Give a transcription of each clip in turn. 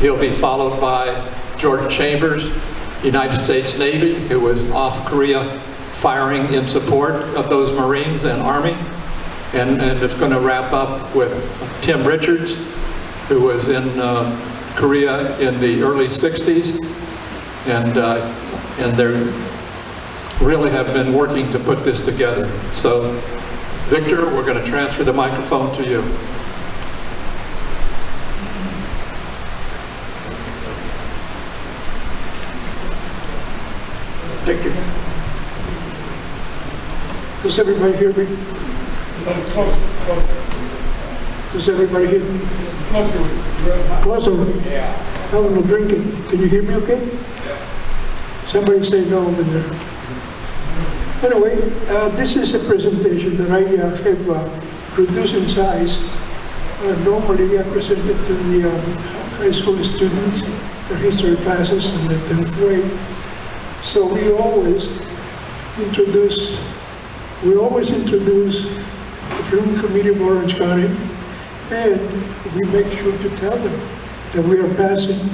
He'll be followed by George Chambers, United States Navy, who was off Korea firing in support of those Marines and Army. And it's going to wrap up with Tim Richards, who was in Korea in the early 60s. And they really have been working to put this together. So, Victor, we're going to transfer the microphone to you. Thank you. Does everybody hear me? Does everybody hear me? Closer. Yeah. I want to drink it. Can you hear me okay? Yeah. Somebody say no over there. Anyway, this is a presentation that I have reduced in size. Normally I present it to the high school students, their history classes in the 10th grade. So we always introduce the Film Committee of Orange County, and we make sure to tell them that we are passing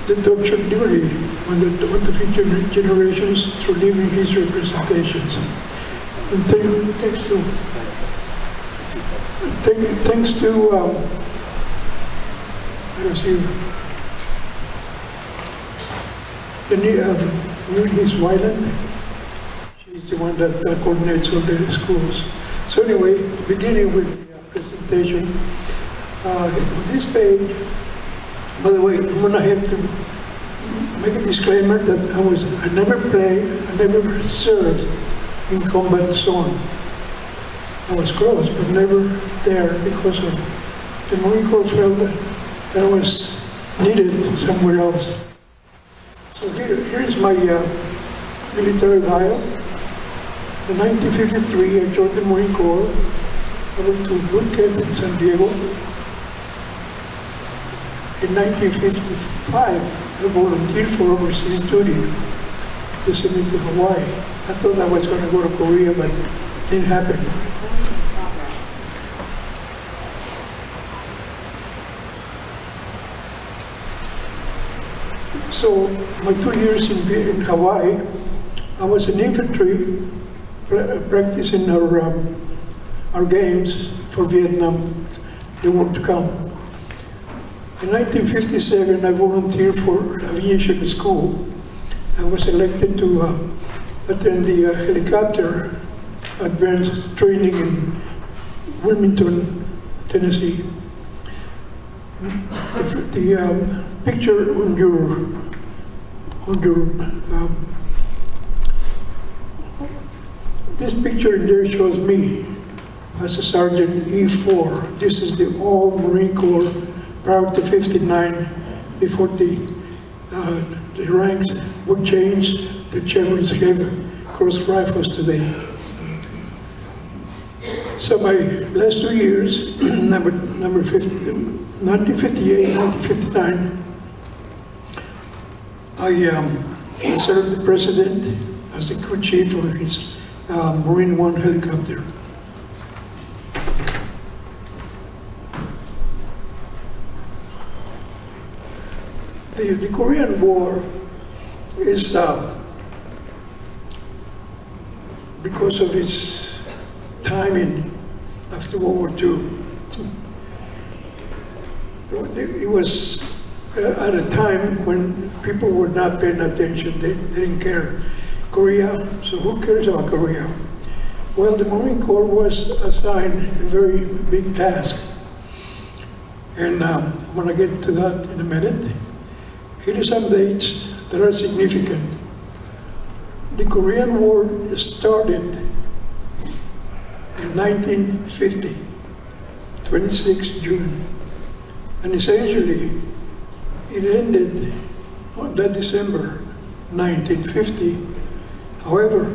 the torch of liberty on the future generations through living history presentations. And thanks to I don't see Miss Wyland. She's the one that coordinates all the schools. So anyway, beginning with the presentation, on this page, by the way, I'm gonna have to make a disclaimer that I never served in combat zone. I was close, but never there because of the Marine Corps felt that I was needed somewhere else. So here's my military bio. In 1953, I joined the Marine Corps. I went to boot camp in San Diego. In 1955, I volunteered for overseas duty. They sent me to Hawaii. I thought I was going to go to Korea, but it didn't happen. So my 2 years in Hawaii, I was in infantry practicing our games for Vietnam, the war to come. In 1957, I volunteered for aviation school. I was elected to attend the helicopter advanced training in Wilmington, Tennessee. The picture on your this picture in there shows me as a Sergeant E4. This is the all Marine Corps prior to 59, before the ranks were changed. The chairmans gave cross rifles today. So my last 2 years, number 50, 1958, 1959, I served the president as the crew chief of his Marine One helicopter. The Korean War is, because of its timing after World War II, it was at a time when people were not paying attention. They didn't care. Korea, so who cares about Korea? Well, the Marine Corps was assigned a very big task. And I'm going to get to that in a minute. Here are some dates that are significant. The Korean War started in 1950, 26 June. And essentially, it ended on that December 1950. However,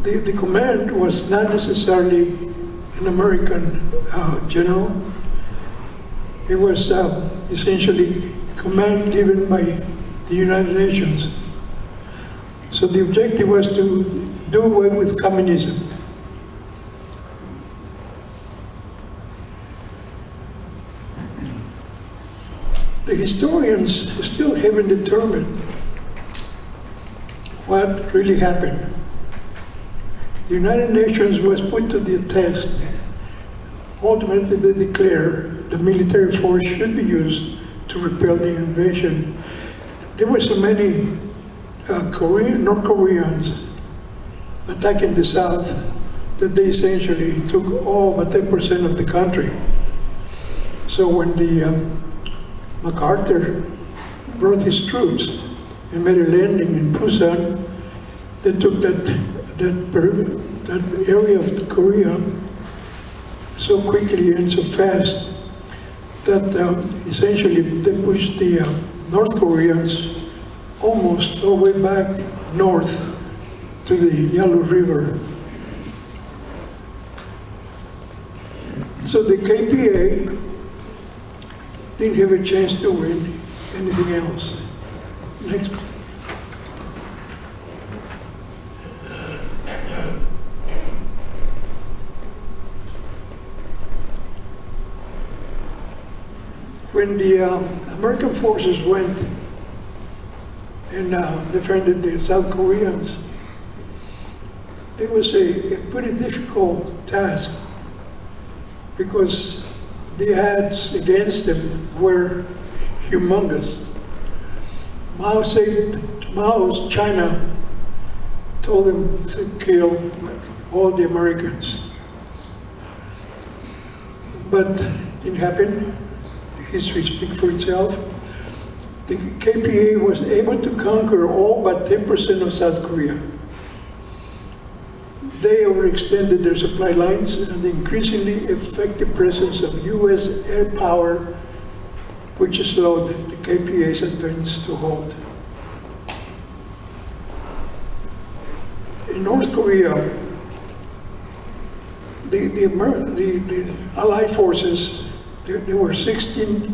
the command was not necessarily an American general. It was essentially command given by the United Nations. So the objective was to do away with communism. The historians still haven't determined what really happened. The United Nations was put to the test. Ultimately, they declared the military force should be used to repel the invasion. There were so many North Koreans attacking the South that they essentially took all but 10% of the country. So when the MacArthur brought his troops and made a landing in Busan, they took that area of Korea so quickly and so fast that essentially they pushed the North Koreans almost all the way back north to the Yellow River. So the KPA didn't have a chance to win anything else. Next. When the American forces went and defended the South Koreans, it was a pretty difficult task because the odds against them were humongous. Mao's China told them to kill all the Americans. But it didn't happen. The history speaks for itself. The KPA was able to conquer all but 10% of South Korea. They overextended their supply lines, and the increasingly effective presence of U.S. air power, which slowed the KPA's advance to halt. In North Korea, the Allied forces, there were 16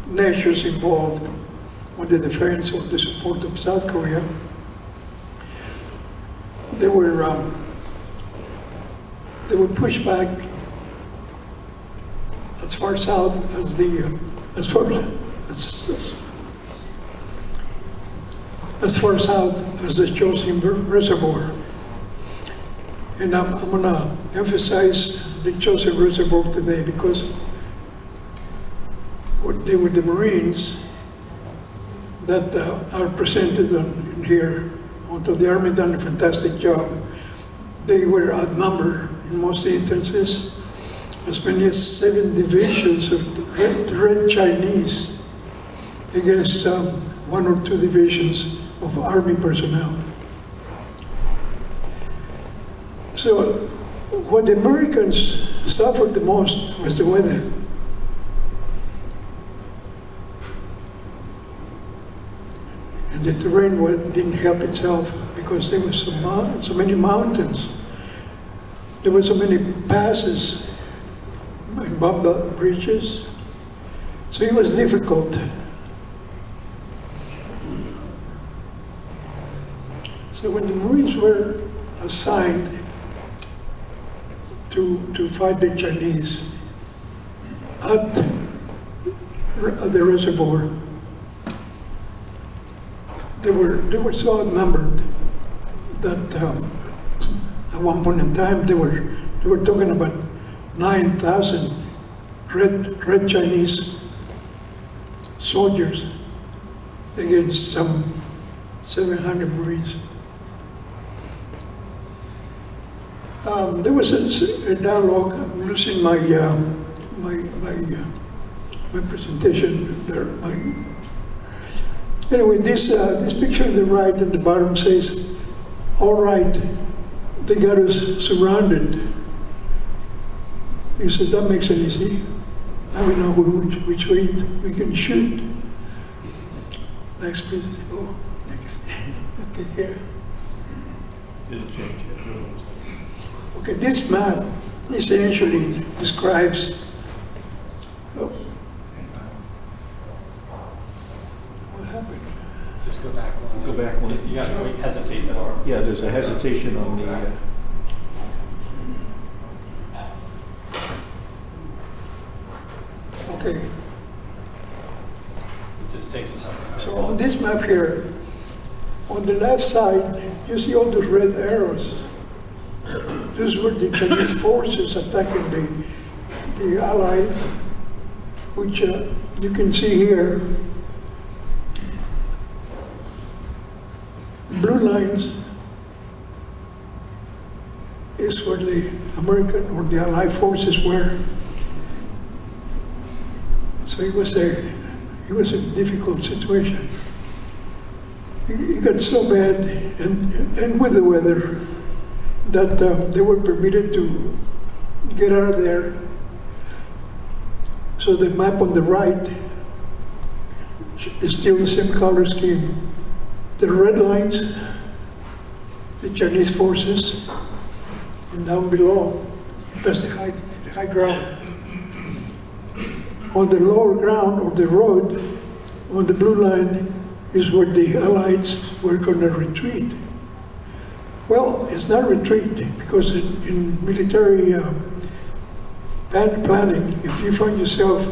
nations involved on the defense or the support of South Korea. They were pushed back as far south as the Chosin Reservoir. And I'm going to emphasize the Chosin Reservoir today because they were the Marines that are presented in here. Although the Army done a fantastic job, they were outnumbered in most instances, as many as 7 divisions of the Red Chinese against 1 or 2 divisions of Army personnel. So what the Americans suffered the most was the weather. And the terrain didn't help itself because there were so many mountains. There were so many passes and bump bridges. So it was difficult. So when the Marines were assigned to fight the Chinese at the reservoir, they were so outnumbered that at one point in time they were talking about 9,000 red Chinese soldiers against some 700 Marines. There was a dialogue. I'm losing my presentation there. Anyway, this picture on the right and the bottom says, "All right, they got us surrounded." He said, "That makes it easy. Now we know which way we can shoot." Next, please. Oh, next. Okay, here. Didn't change it. Okay, this map essentially describes. Oh. What happened? Just go back one. Go back one. You got to wait, hesitate though. Yeah, there's a hesitation on the, Okay. Just takes a second. So on this map here, on the left side, you see all those red arrows. Those were the Chinese forces attacking the Allies, which you can see here. Blue lines is where the American or the Allied forces were. So it was a difficult situation. It got so bad, and with the weather, that they were permitted to get out of there. So the map on the right is still the same color scheme. The red lines, the Chinese forces, and down below, that's the high ground. On the lower ground, or the road, on the blue line, is where the Allies were going to retreat. Well, it's not retreat, because in military planning, if you find yourself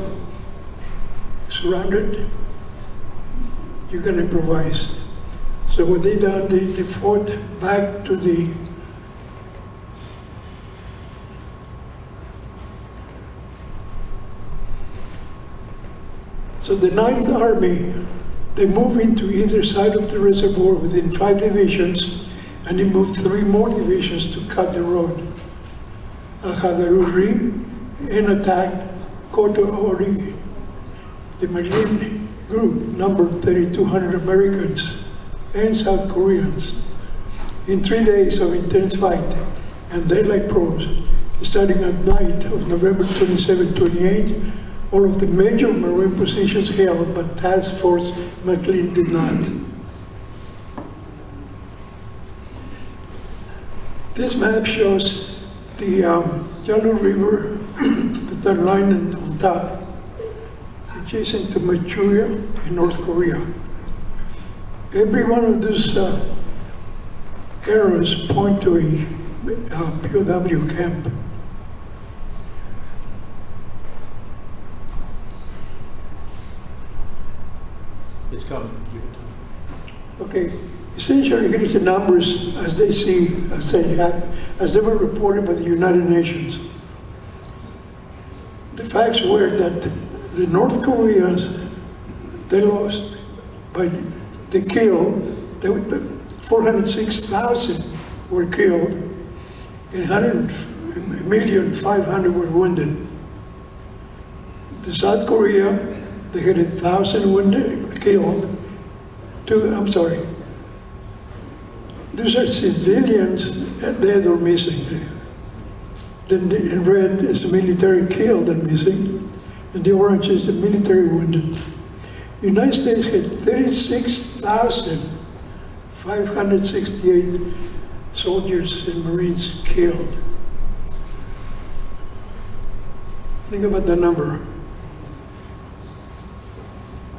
surrounded, you can improvise. So what they done, they fought back to the So the 9th Army, they moved into either side of the reservoir within 5 divisions, and they moved 3 more divisions to cut the road. Al-Hadaruri and attacked Koto Ori. The Marine group numbered 3,200 Americans and South Koreans. In 3 days of intense fight and daylight probes, starting at night of November 27-28, all of the major Marine positions held, but Task Force McLean did not. This map shows the Yalu River, the third line on top, adjacent to Manchuria in North Korea. Every one of those arrows point to a POW camp. It's coming. Okay, essentially here's the numbers as they see, as they were reported by the United Nations. The facts were that the North Koreans, they lost, but they killed, 406,000 were killed, and 1,500,000 were wounded. The South Korea, they had 1,000 wounded, killed. These are civilians dead or missing. Then in red is the military killed and missing, and the orange is the military wounded. The United States had 36,568 soldiers and Marines killed. Think about the number.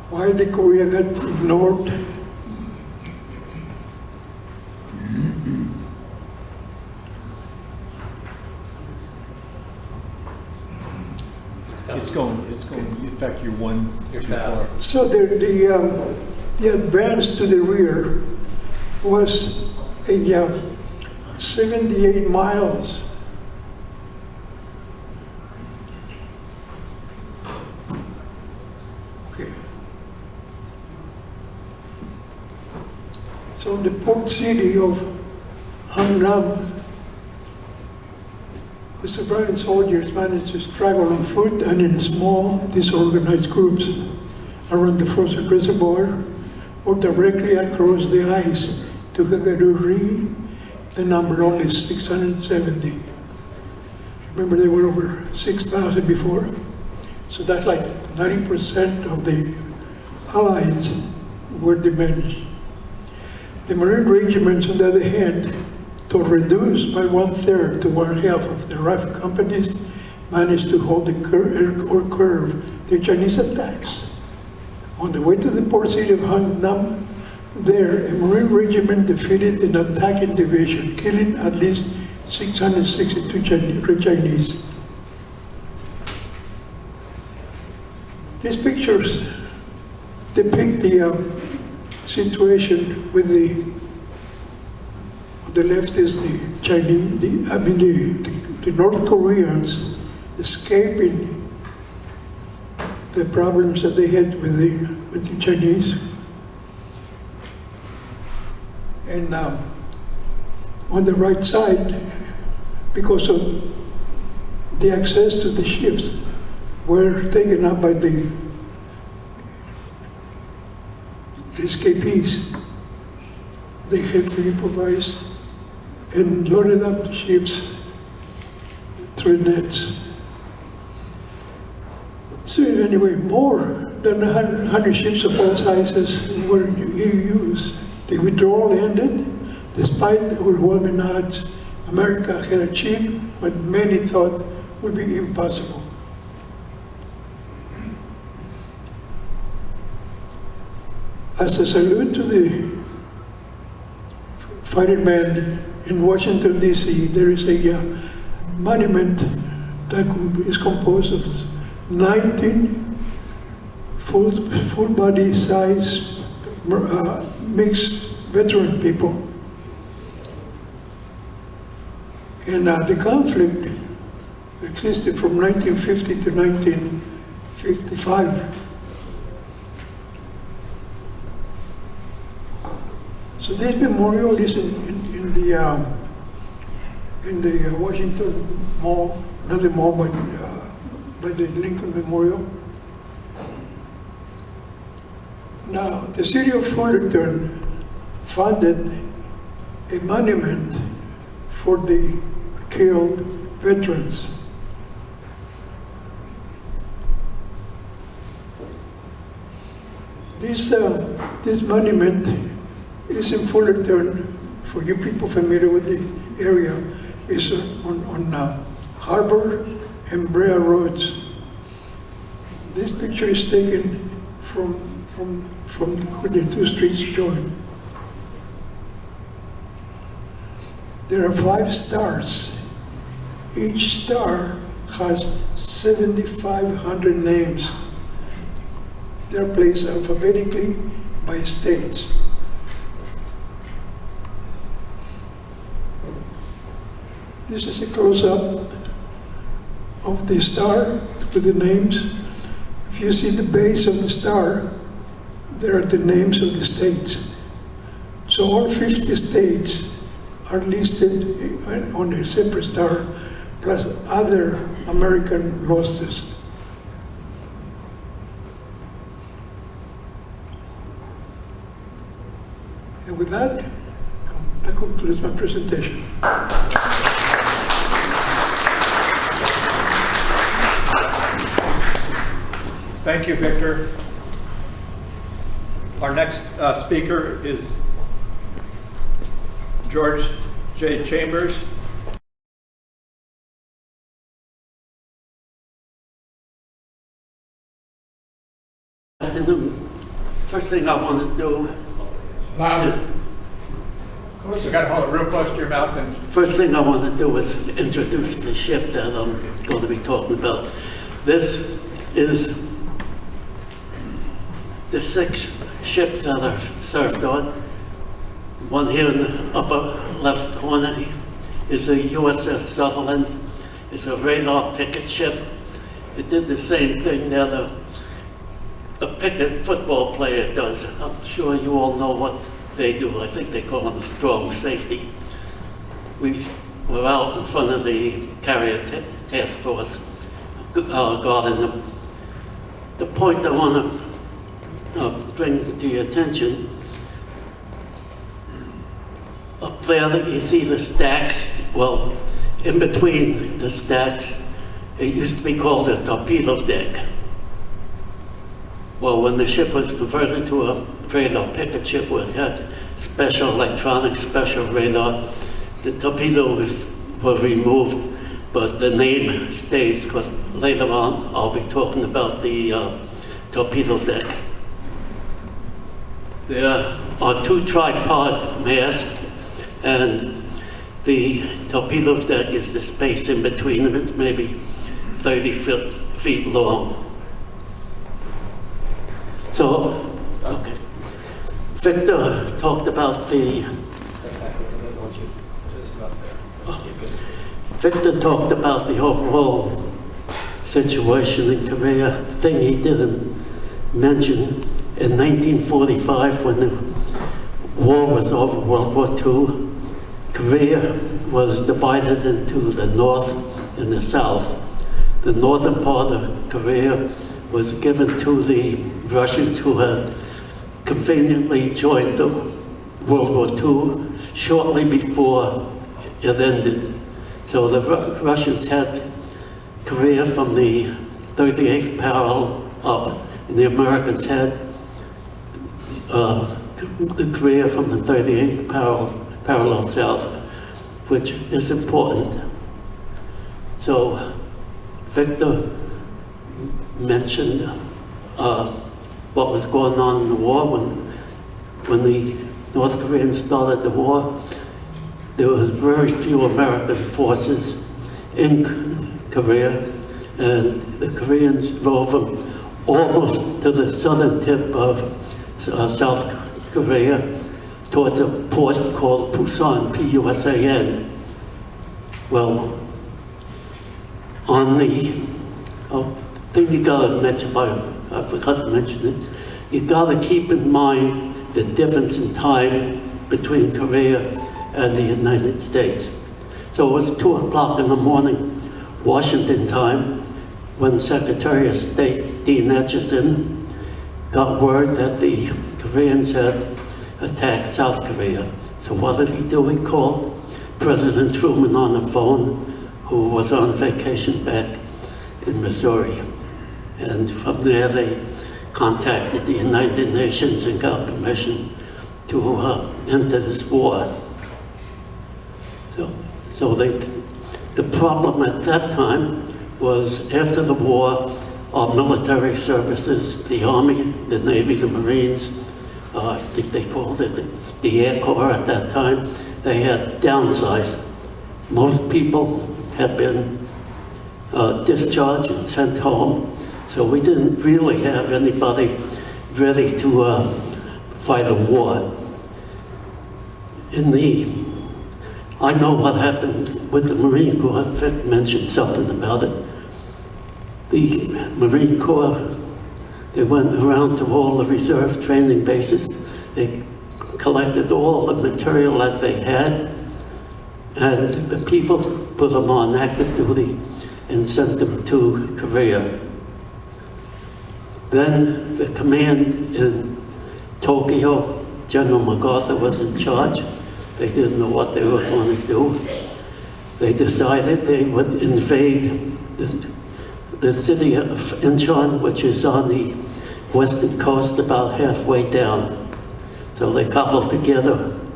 Why the Korea got ignored? It's going. In fact, you're one You're too fast. far. So the advance to the rear was 78 miles. Okay. So the port city of Hangnam, the surviving soldiers managed to straggle on foot and in small, disorganized groups around the frozen reservoir or directly across the ice to Hagaruri. The number only 670. Remember, there were over 6,000 before. So that's like 90% of the Allies were diminished. The Marine regiments, on the other hand, though reduced by 1/3 to 1/2 of the rifle companies, managed to hold the curve the Chinese attacks. On the way to the port city of Hangnam, there, a Marine regiment defeated an attacking division, killing at least 662 Chinese. These pictures, the depict the situation with on the left is the Chinese, the North Koreans escaping the problems that they had with the Chinese. And on the right side, because of the access to the ships were taken up by the escapees, they had to improvise and loaded up the ships through nets. So anyway, more than 100 ships of all sizes were used. The withdrawal ended despite the overwhelming odds. America had achieved what many thought would be impossible. As a salute to the fighting men in Washington, D.C., there is a monument that is composed of 19 full body size mixed veteran people. And the conflict existed from 1950 to 1955. So this memorial is in the Washington Mall, not the mall, but by the Lincoln Memorial. Now, the city of Fullerton funded a monument for the killed veterans. This monument is in Fullerton. For you people familiar with the area, is on Harbor and Brea Roads. This picture is taken from where the two streets join. There are 5 stars. Each star has 7,500 names. They're placed alphabetically by states. This is a close-up of the star with the names. If you see the base of the star, there are the names of the states. So all 50 states are listed on a separate star, plus other American losses. And with that concludes my presentation. Thank you, Victor. Our next speaker is George J. Chambers. Afternoon. First thing I want to do Loud. Of course, you got to hold it real close to your mouth. And First thing I want to do is introduce the ship that I'm going to be talking about. This is the 6 ships that are served on. One here in the upper left corner is the USS Sutherland. It's a radar picket ship. It did the same thing that a picket football player does. I'm sure you all know what they do. I think they call them strong safety. We were out in front of the carrier task force guarding them. The point I want to bring to your attention, up there that you see the stacks, well, in between the stacks, it used to be called a torpedo deck. Well, when the ship was converted to a radar picket ship where it had special electronics, special radar, the torpedoes were removed, but the name stays, because later on I'll be talking about the torpedo deck. There are 2 tripod masts, and the torpedo deck is the space in between them. It's maybe 30 feet long. So Victor talked about the Step back a little bit, won't you? Just about there. Okay, good. Victor talked about the overall situation in Korea. The thing he didn't mention, in 1945, when the war was over, World War II, Korea was divided into the North and the South. The northern part of Korea was given to the Russians, who had conveniently joined the World War II shortly before it ended. So the Russians had Korea from the 38th parallel up, and the Americans had the Korea from the 38th parallel south, which is important. So Victor mentioned what was going on in the war. When the North Koreans started the war, there was very few American forces in Korea, and the Koreans drove them almost to the southern tip of South Korea, towards a port called Pusan, P-U-S-A-N. Well, on the thing you gotta mention, I forgot to mention it, you gotta keep in mind the difference in time between Korea and the United States. So it was 2 o'clock in the morning, Washington time, when Secretary of State Dean Acheson got word that the Koreans had attacked South Korea. So what did he do? He called President Truman on the phone, who was on vacation back in Missouri. And from there they contacted the United Nations and got permission to enter this war. So the problem at that time was, after the war, our military services, the Army, the Navy, the Marines, I think they called it the Air Corps at that time, they had downsized. Most people had been discharged and sent home, so we didn't really have anybody ready to fight a war. I know what happened with the Marine Corps. Vic mentioned something about it. The Marine Corps, they went around to all the reserve training bases. They collected all the material that they had, and the people put them on active duty and sent them to Korea. Then the command in Tokyo, General MacArthur was in charge. They didn't know what they were going to do. They decided they would invade the city of Incheon, which is on the western coast, about halfway down. So they cobbled together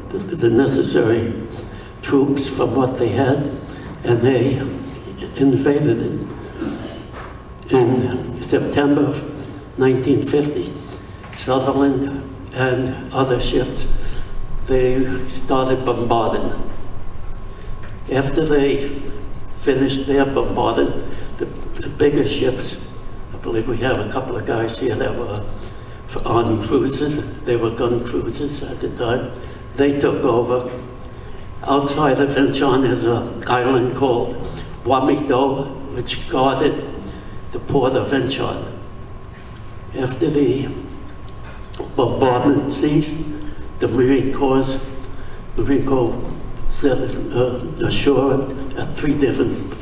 the necessary troops from what they had, and they invaded it. In September of 1950, Sutherland and other ships, they started bombarding. After they finished their bombarding, the bigger ships, I believe we have a couple of guys here that were on cruisers, they were gun cruisers at the time, they took over. Outside of Incheon is an island called Wamido, which guarded the port of Incheon. After the bombardment ceased, the Marine Corps set ashore at 3 different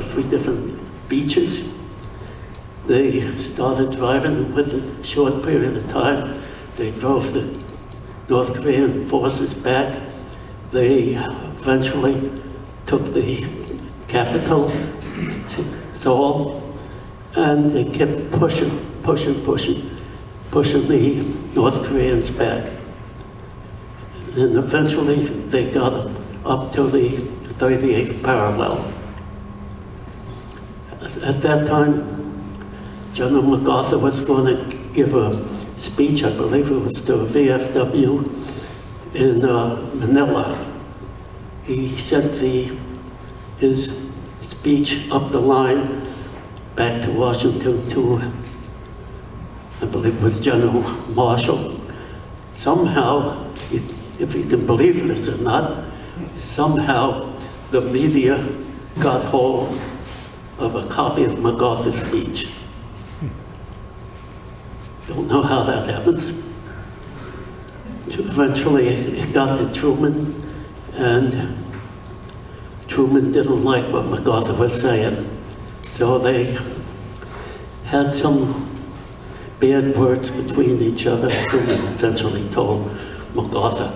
three different beaches. They started driving. Within a short period of time, they drove the North Korean forces back. They eventually took the capital, Seoul, and they kept pushing the North Koreans back. And eventually they got up to the 38th parallel. At that time, General MacArthur was going to give a speech, I believe it was to a VFW in Manila. He sent his speech up the line back to Washington to I believe it was General Marshall. Somehow, if you can believe this or not, somehow the media got hold of a copy of MacArthur's speech. Don't know how that happens. Eventually it got to Truman, and Truman didn't like what MacArthur was saying. So they had some bad words between each other. Truman essentially told MacArthur,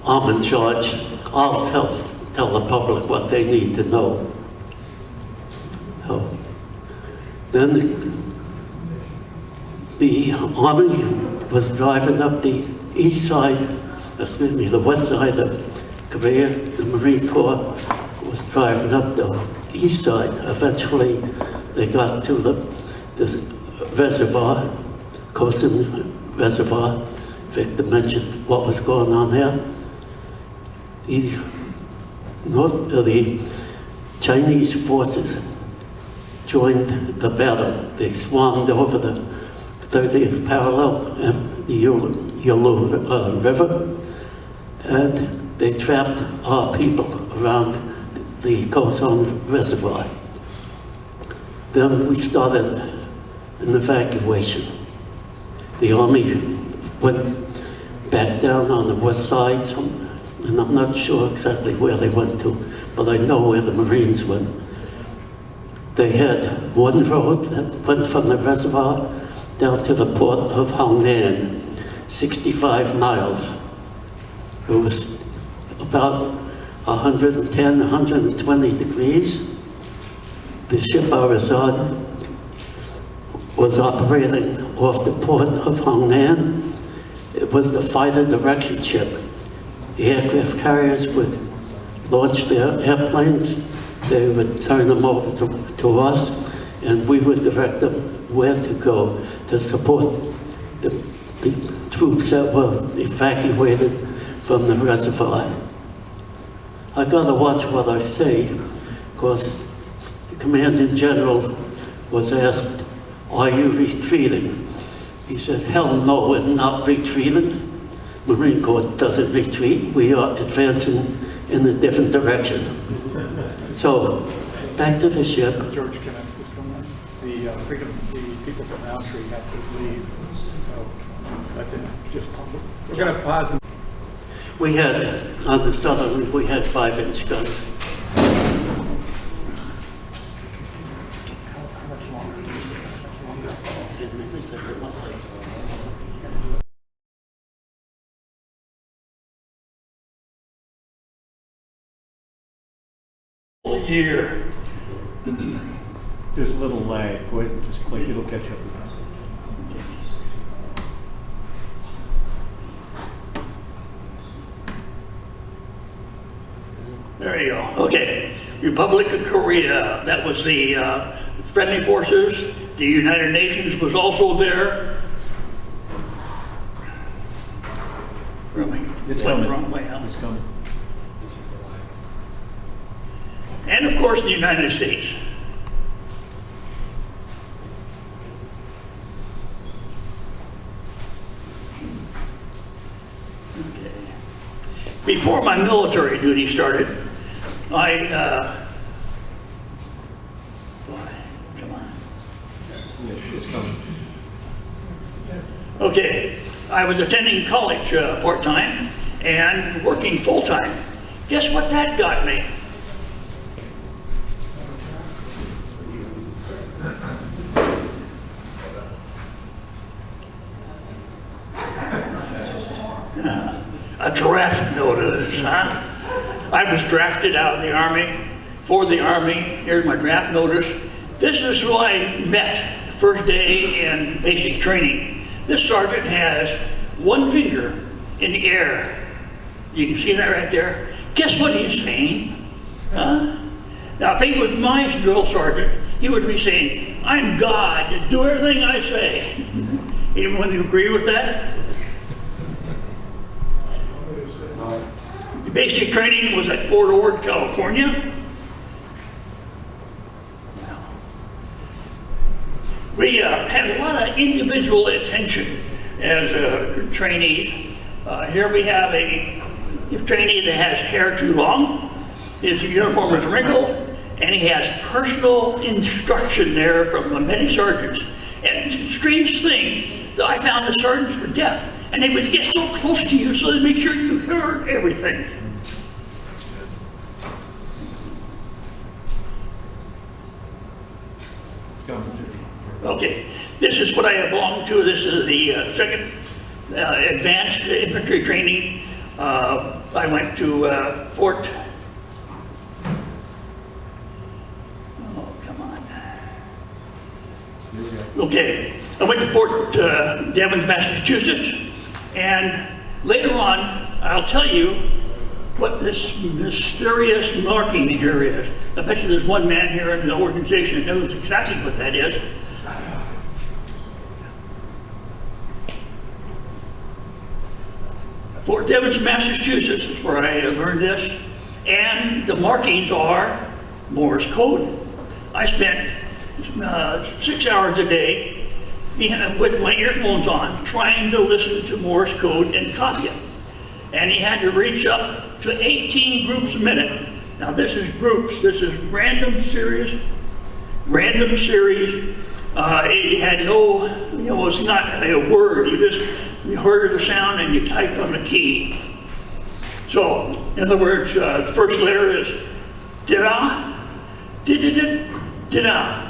I'm in charge. I'll tell the public what they need to know. So then the Army was driving up the the west side of Korea. The Marine Corps was driving up the east side. Eventually, they got to this reservoir, Kosin Reservoir. Victor mentioned what was going on there. The Chinese forces joined the battle. They swarmed over the 30th parallel of the Yalu River, and they trapped our people around the Kosin Reservoir. Then we started an evacuation. The Army went back down on the west side, and I'm not sure exactly where they went to, but I know where the Marines went. They had one road that went from the reservoir down to the port of Hongnan, 65 miles. It was about 110, 120 degrees. The ship I was on was operating off the port of Hongnan. It was the fighter direction ship. The aircraft carriers would launch their airplanes. They would turn them over to us, and we would direct them where to go to support the troops that were evacuated from the reservoir. I gotta watch what I say, because the commanding general was asked, "Are you retreating?" He said, "Hell no, we're not retreating. Marine Corps doesn't retreat. We are advancing in a different direction." So, back to the ship. George, can I just comment? The people from Roundtree have to leave, so we're going to pause. We had, on the southern, we had 5-inch guns. How much longer? 10 minutes at the most. Year. There's a little lag. Go ahead and just click. It'll catch up with us. There you go. Okay. Republic of Korea. That was the friendly forces. The United Nations was also there. Really? It's Went coming. the wrong way, huh? It's coming. And of course, the United States. Okay. Before my military duty started, boy, come on. Yeah, it's coming. Okay, I was attending college part-time and working full-time. Guess what that got me? A draft notice, huh? I was drafted out of the Army, for the Army. Here's my draft notice. This is who I met first day in basic training. This sergeant has one finger in the air. You can see that right there. Guess what he's saying? Huh? Now, if he was my drill sergeant, he would be saying, "I'm God, do everything I say." Anyone agree with that? The basic training was at Fort Ord, California. We had a lot of individual attention as trainees. Here we have a trainee that has hair too long, his uniform is wrinkled, and he has personal instruction there from many sergeants. And strange thing, that I found the sergeants were deaf, and they would get so close to you so they make sure you heard everything. It's coming. Okay, this is what I belong to. This is the 2nd Advanced Infantry Training. I went to Fort. Oh, come on. Here we go. Okay, I went to Fort Devens, Massachusetts, and later on, I'll tell you what this mysterious marking here is. I bet you there's one man here in the organization that knows exactly what that is. Fort Devens, Massachusetts is where I learned this, and the markings are Morse code. I spent 6 hours a day with my earphones on trying to listen to Morse code and copy it. And he had to reach up to 18 groups a minute. Now this is groups, this is random series. It had no, it's not a word, you heard the sound and you typed on the key. So, in other words, the first letter is da-da, da-da,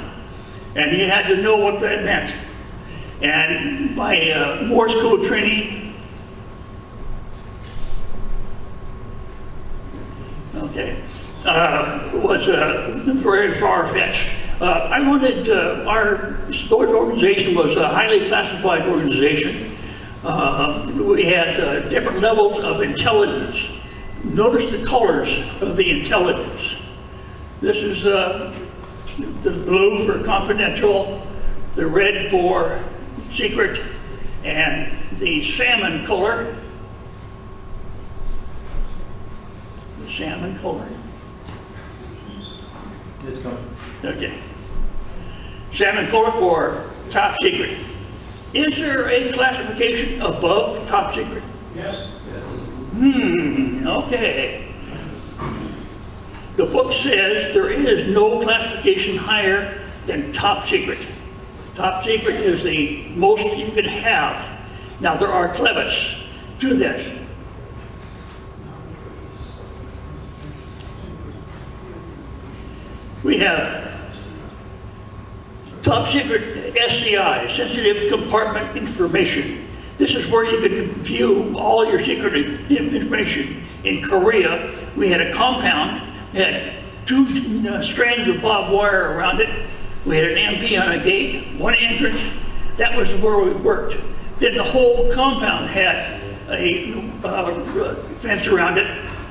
and you had to know what that meant. And my Morse code training, was very far-fetched. I wanted, our organization was a highly classified organization. We had different levels of intelligence. Notice the colors of the intelligence. This is the blue for confidential, the red for secret, and the salmon color. The salmon color. It's coming. Okay. Salmon color for top secret. Is there a classification above top secret? Yes. Okay. The book says there is no classification higher than top secret. Top secret is the most you can have. Now there are clevets to this. We have top secret SCI, sensitive compartment information. This is where you can view all your secret information. In Korea, we had a compound that had 2 strands of barbed wire around it. We had an MP on a gate, 1 entrance. That was where we worked. Then the whole compound had a fence around it.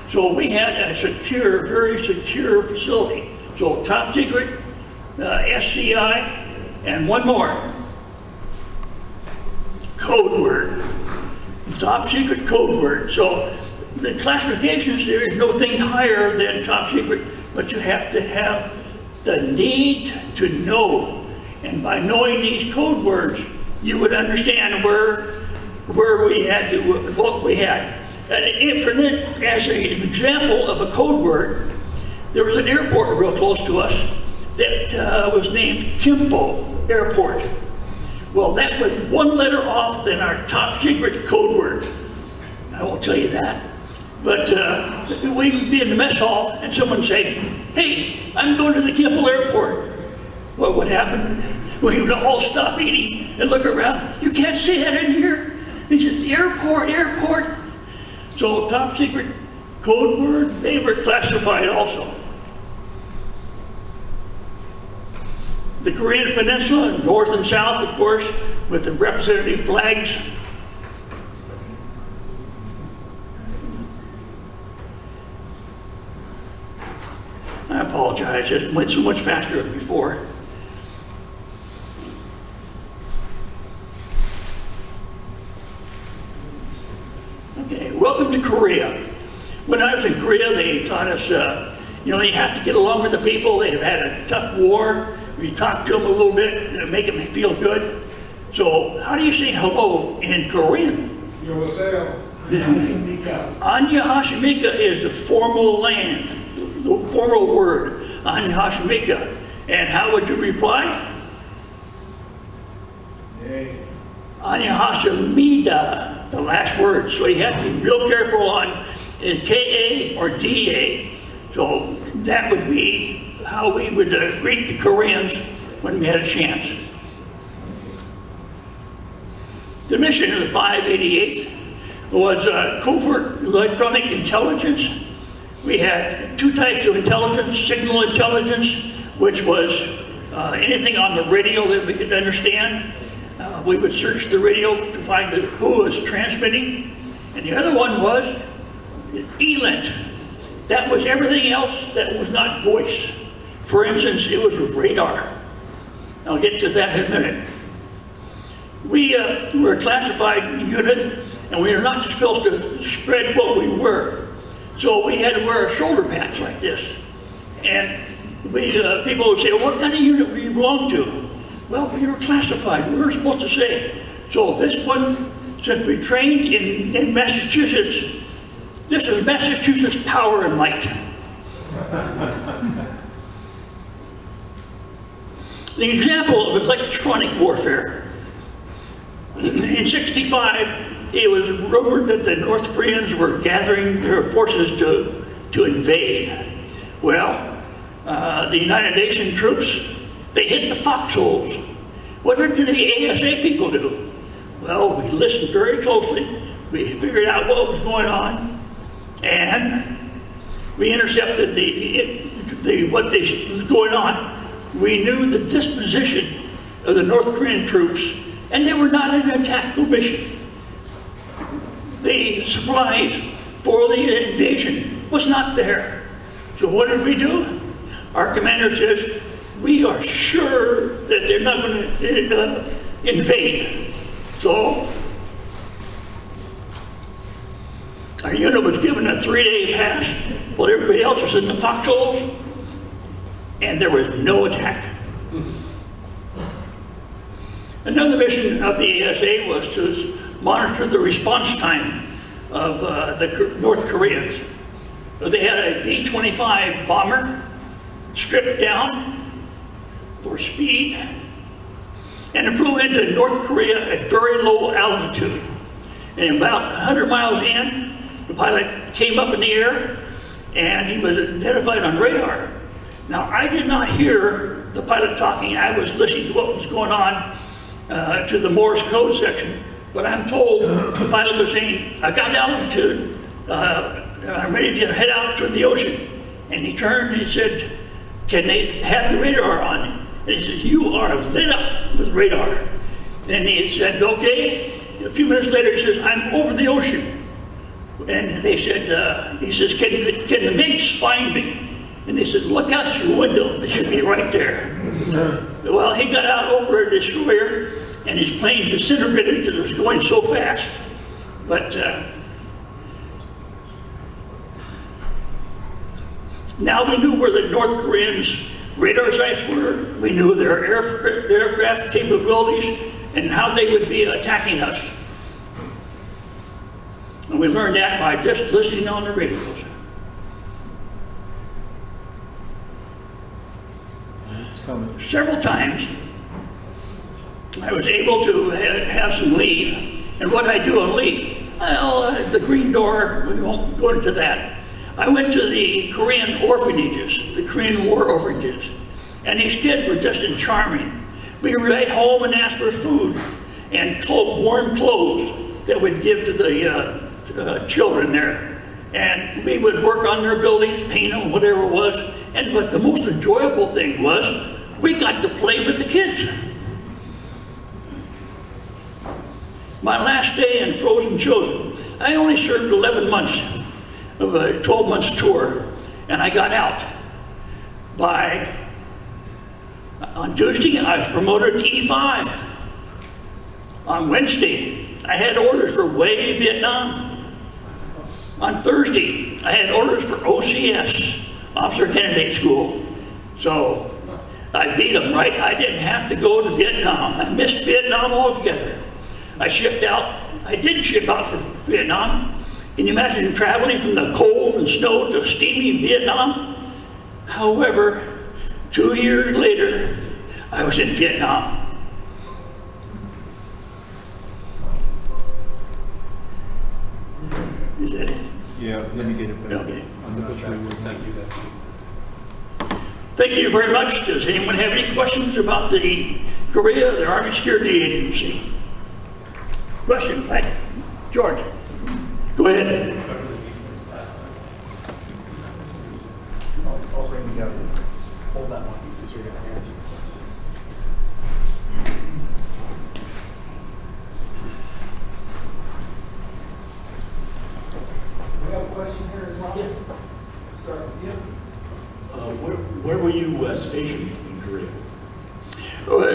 So we had a secure, very secure facility. So top secret, SCI, and one more. Code word. Top secret code word. So the classifications, there is no thing higher than top secret, but you have to have the need to know. And by knowing these code words, you would understand where we had to, what we had. And for that, as an example of a code word, there was an airport real close to us that was named Kimpo Airport. Well, that was 1 letter off than our top secret code word. I won't tell you that. But we'd be in the mess hall and someone would say, "Hey, I'm going to the Kimpo Airport." What would happen? We would all stop eating and look around. "You can't say that in here." He says, "The airport." So top secret code word, they were classified also. The Korean Peninsula, north and south, of course, with the representative flags. I apologize, it went so much faster than before. Okay, welcome to Korea. When I was in Korea, they taught us, you have to get along with the people. They've had a tough war. We talk to them a little bit, and make them feel good. So how do you say hello in Korean? Anya Hashimika is the formal land, the formal word, Anya Hashimika. And how would you reply? Anya Hashimida, the last word. So you have to be real careful on KA or DA. So that would be how we would greet the Koreans when we had a chance. The mission of the 588th was covert electronic intelligence. We had two types of intelligence: signal intelligence, which was anything on the radio that we could understand. We would search the radio to find who was transmitting. And the other one was ELINT. That was everything else that was not voice. For instance, it was radar. I'll get to that in a minute. We were a classified unit, and we were not supposed to spread what we were. So we had to wear a shoulder patch like this. And people would say, well, what kind of unit do you belong to? Well, we were classified. We were supposed to say. So this one, since we trained in Massachusetts, this is Massachusetts Power and Light. The example of electronic warfare. In '65, it was rumored that the North Koreans were gathering their forces to invade. Well, the United Nations troops, they hit the foxholes. What did the ASA people do? Well, we listened very closely. We figured out what was going on, and we intercepted what was going on. We knew the disposition of the North Korean troops, and they were not in an attack mission. The supplies for the invasion was not there. So what did we do? Our commander says, we are sure that they're not going to invade. So our unit was given a 3-day pass while everybody else was in the foxholes, and there was no attack. Another mission of the ASA was to monitor the response time of the North Koreans. They had a B-25 bomber stripped down for speed, and it flew into North Korea at very low altitude. And about 100 miles in, the pilot came up in the air, and he was identified on radar. Now, I did not hear the pilot talking. I was listening to what was going on to the Morse code section, but I'm told the pilot was saying, I got altitude, I'm ready to head out to the ocean. And he turned and he said, can they have the radar on? And he says, you are lit up with radar. And he said, okay. A few minutes later, he says, I'm over the ocean. And they said, he says, can the MiGs find me? And they said, look out your window, it should be right there. Well, he got out over a destroyer, and his plane disintegrated because it was going so fast. But now we knew where the North Koreans' radar sites were. We knew their aircraft capabilities and how they would be attacking us. And we learned that by just listening on the radios. Several times, I was able to have some leave. And what I do on leave? Well, the green door, we won't go into that. I went to the Korean orphanages, the Korean War orphanages. And these kids were just charming. We would write home and ask for food and warm clothes that we'd give to the children there. And we would work on their buildings, paint them, whatever it was. But the most enjoyable thing was we got to play with the kids. My last day in Frozen Chosen, I only served 11 months of a 12 months tour, and I got out. On Tuesday, I was promoted to E5. On Wednesday, I had orders for Way Vietnam. On Thursday, I had orders for OCS, Officer Candidate School. So I beat them, right? I didn't have to go to Vietnam. I missed Vietnam altogether. I shipped out. I didn't ship out for Vietnam. Can you imagine traveling from the cold and snow to steamy Vietnam? However, 2 years later, I was in Vietnam. Is that it? Yeah, let me get it back. Okay. Thank you, guys. Thank you very much. Does anyone have any questions about the Korea, the Army Security Agency? Question, right? George, go ahead. I'll bring together. Hold that one, because you're going to answer the question. We have a question here as well? Yeah. Start with you. Where were you stationed in Korea?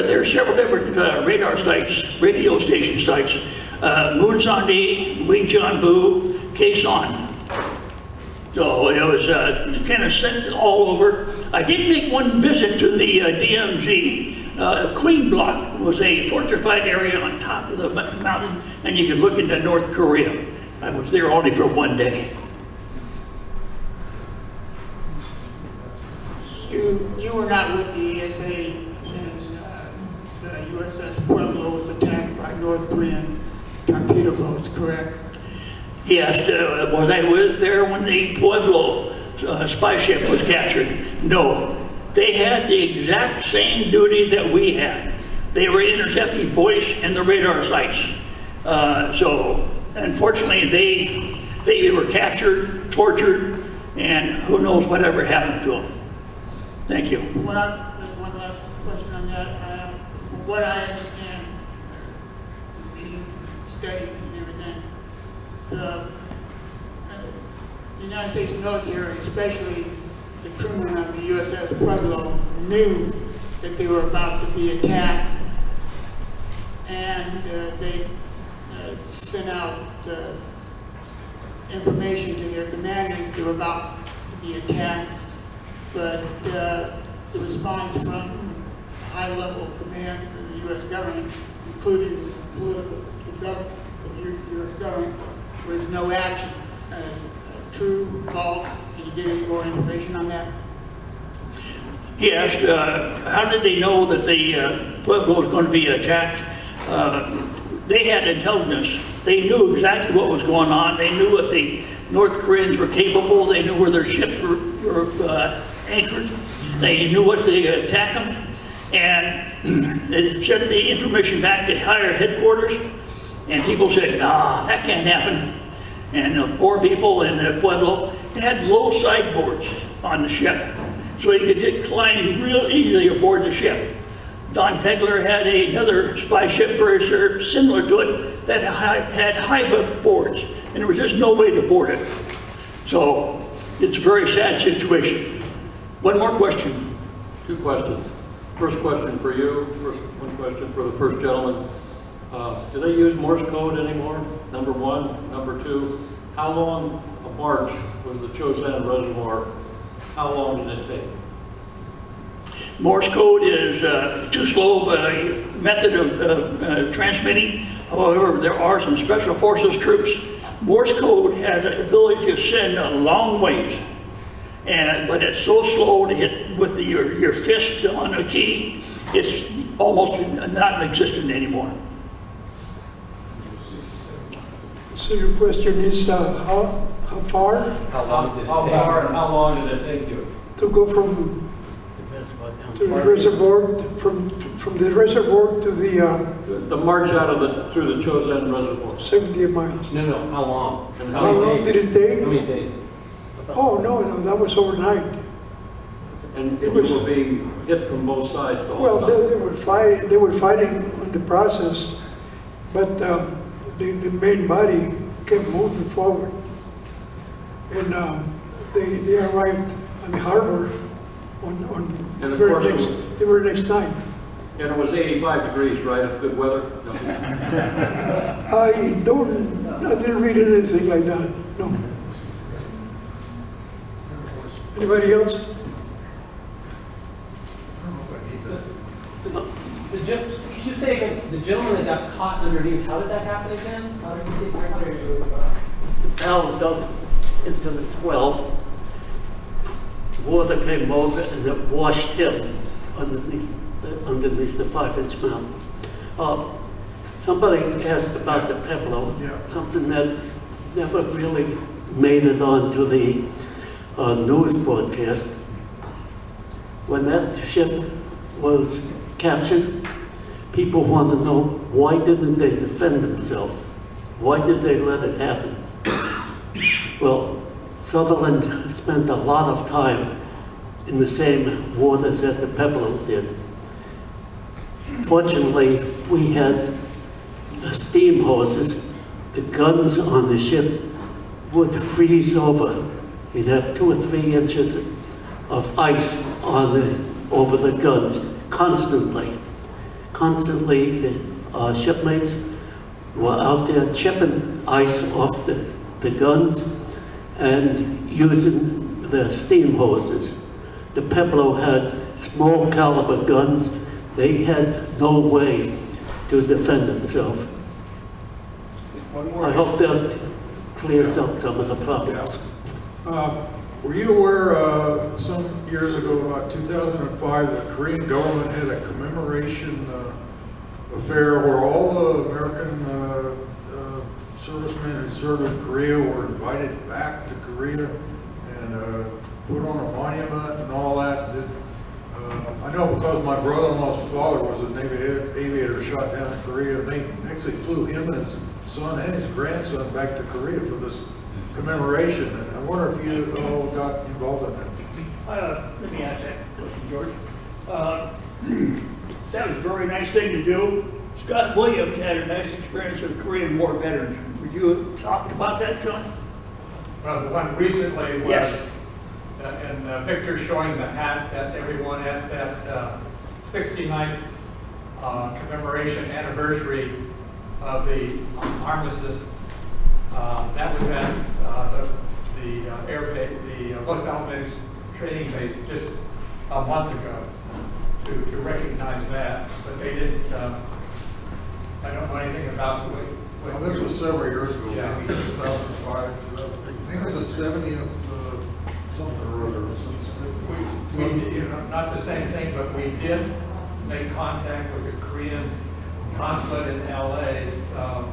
There are several different radar sites, radio station sites. Moonsandi, Wingcheonbu, Kaesong. So it was kind of sent all over. I did make one visit to the DMZ. Queen Block was a fortified area on top of the mountain, and you could look into North Korea. I was there only for 1 day. You were not with the ESA when the USS Pueblo was attacked by North Korean torpedo boats, correct? He asked, was I there when the Pueblo spy ship was captured? No. They had the exact same duty that we had. They were intercepting voice and the radar sites. So, unfortunately, they were captured, tortured, and who knows whatever happened to them. Thank you. There's one last question on that. From what I understand, reading, studying, and everything, the United States military, especially the crewmen of the USS Pueblo, knew that they were about to be attacked, and they sent out information to their commanders that they were about to be attacked. But the response from high-level command from the U.S. government, including the political government of the U.S. government, was no action. True, false? Can you get any more information on that? He asked, how did they know that the Pueblo was going to be attacked? They had intelligence. They knew exactly what was going on. They knew what the North Koreans were capable. They knew where their ships were anchored. They knew what to attack them. And they sent the information back to higher headquarters. And people said, nah, that can't happen. And the poor people in the Pueblo had low sideboards on the ship. So you could climb real easily aboard the ship. Don Pegler had another spy ship very similar to it that had high boards, and there was just no way to board it. So it's a very sad situation. One more question. 2 questions. First question for you, one question for the first gentleman. Do they use Morse code anymore? Number 1. Number 2, how long a march was the Chosin Reservoir? How long did it take? Morse code is too slow of a method of transmitting. However, there are some special forces troops. Morse code has the ability to send a long ways, but it's so slow to hit with your fist on a key, it's almost non-existent anymore. So your question is how far How long did it How take? far and how long did it take you? to go from to the reservoir, from the reservoir to the The march out of through the Chosin Reservoir. 70 miles. No, how long? And How long did it take? How many days? Oh, no, that was overnight. And you were being hit from both sides the whole Well, time. they were fighting on the process, but the main body kept moving forward. And they arrived on the harbor on And of very course the very next night. And it was 85 degrees, right, of good weather? No. I didn't read anything like that, no. Anybody else? Could you say again, the gentleman that got caught underneath, how did that happen again? How did he get your hundred really fast? The barrel dug into the well, water came over and it washed him underneath the 5-inch mountain. Somebody asked about the Pueblo, something that never really made it onto the news broadcast. When that ship was captured, people want to know, why didn't they defend themselves? Why did they let it happen? Well, Sutherland spent a lot of time in the same waters that the Pueblo did. Fortunately, we had steam hoses. The guns on the ship would freeze over. You'd have 2 or 3 inches of ice over the guns constantly. Constantly, the shipmates were out there chipping ice off the guns and using the steam hoses. The Pueblo had small caliber guns. They had no way to defend themselves. I hope that clears up some of the problems. Were you aware some years ago, about 2005, the Korean government had a commemoration affair where all the American servicemen who served in Korea were invited back to Korea and put on a monument and all that? I know because my brother-in-law's father was a Navy aviator shot down in Korea. They actually flew him and his son and his grandson back to Korea for this commemoration. And I wonder if you all got involved in that. Let me ask that question, George. That was a very nice thing to do. Scott Williams had a nice experience with Korean War veterans. Would you talk about that, John? Well, the one recently was, Yes. and Victor showing the hat that everyone at that 69th commemoration anniversary of the armistice. That was at the air base, the Los Alamos training base just a month ago to recognize that, but they didn't. I don't know anything about the way. Well, this was several years ago, Yeah. maybe 2005. I think it was the 70th something or other. We, not the same thing, but we did make contact with the Korean consulate in LA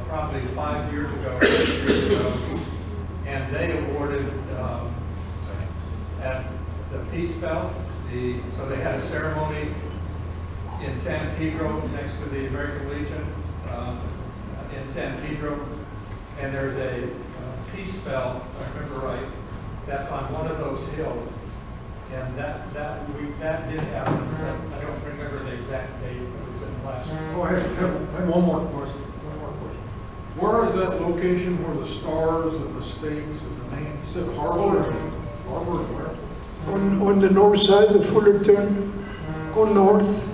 probably 5 years ago, 6 years ago, and they awarded at the Peace Belt, so they had a ceremony in San Pedro next to the American Legion in San Pedro, and there's a Peace Belt, if I remember right, that's on one of those hills. And that did happen. I don't remember the exact date, but it was in the last. Oh, I have one more question. Where is that location where the stars and the states and the name? You said Harbor? Harbor where? On the north side of Fullerton, go north.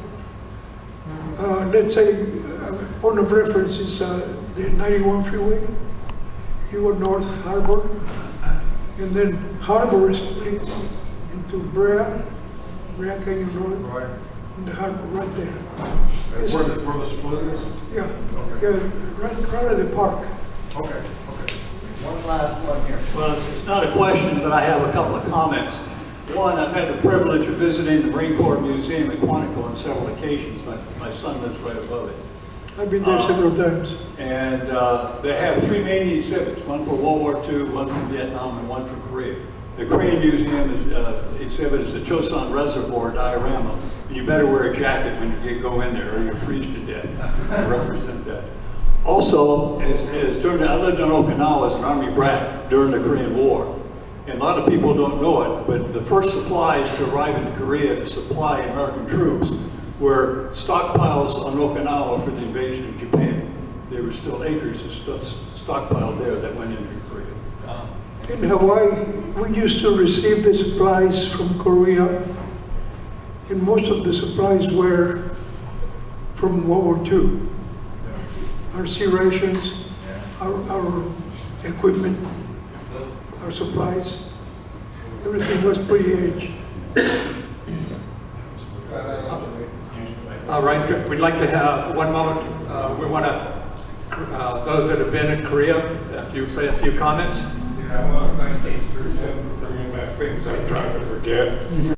Let's say point of reference is the 91 freeway. You go north, Harbor, and then Harbor splits into Brea Canyon Road, Right. and the harbor right there. Where the split is? Yeah, Okay. yeah, right at the park. Okay. One last one here. Well, it's not a question, but I have a couple of comments. One, I've had the privilege of visiting the Marine Corps Museum at Quantico on several occasions. My son lives right above it. I've been there several times. And they have 3 main exhibits, one for World War II, one for Vietnam, and one for Korea. The Korean Museum exhibit is the Chosun Reservoir diorama. And you better wear a jacket when you go in there or you'll freeze to death to represent that. Also, I lived in Okinawa as an Army brat during the Korean War. And a lot of people don't know it, but the first supplies to arrive in Korea to supply American troops were stockpiles on Okinawa for the invasion of Japan. There were still acres of stuff stockpiled there that went into Korea. In Hawaii, we used to receive the supplies from Korea, and most of the supplies were from World War II. Our sea rations, our equipment, our supplies, everything was pretty aged. All right, we'd like to have one moment. We want to, those that have been in Korea, if you say a few comments. Yeah, I want to thank these three men for bringing back things I'm trying to forget.